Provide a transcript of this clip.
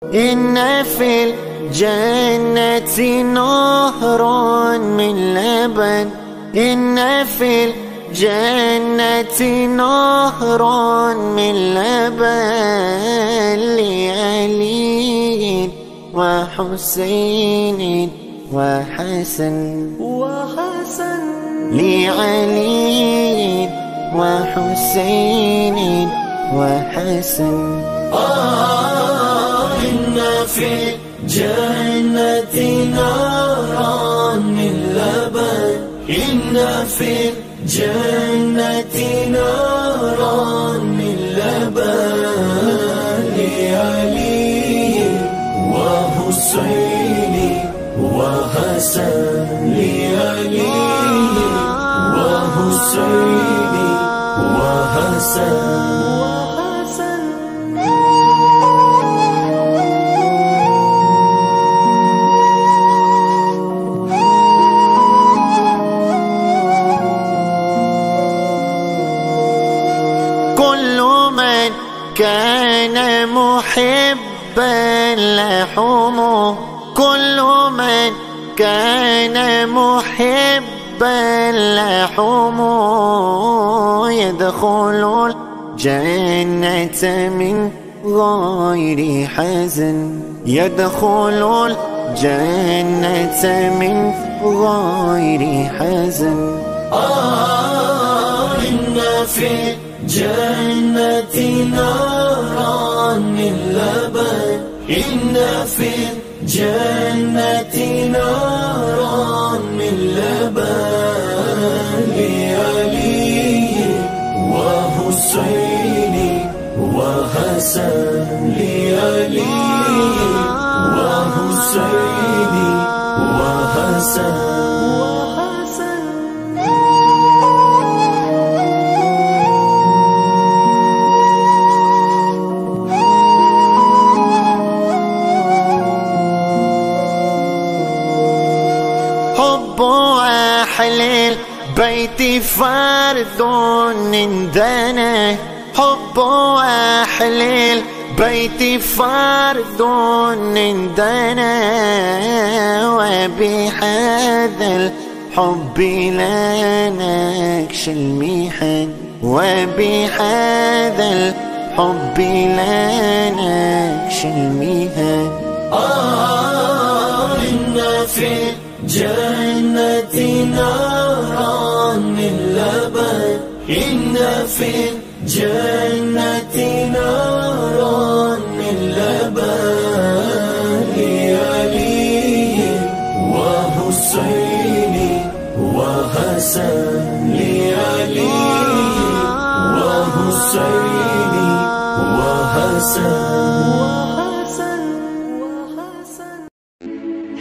إن في الجنة نهر من لبن، إن في الجنة نهر من لبن لعلي وحسين وحسن لعلي وحسين وحسن. إن في الجنة نارا من لبن، إن في الجنة نارا من لبن لعلي وحسين وحسن لعلي وحسين وحسن. كل من كان محبا لحمه، كل من كان محبا لحمه يدخل الجنة من غير حزن، يدخل الجنة من غير حزن. إن في الجنة نارا من لبن، إن في الجنة نارا من لبن لعلي وحسين وحسن لعلي وحسين وحسن. حب أهل البيت فرد عندنا، حب أهل البيت فرد عندنا، وبهذا الحب لا نخشى المحن، وبهذا الحب لا نخشى المحن. إن في الجنة نارا من لبن، إن في الجنة نارا من لبن لعلي وحسين وحسن لعلي وحسين وحسن.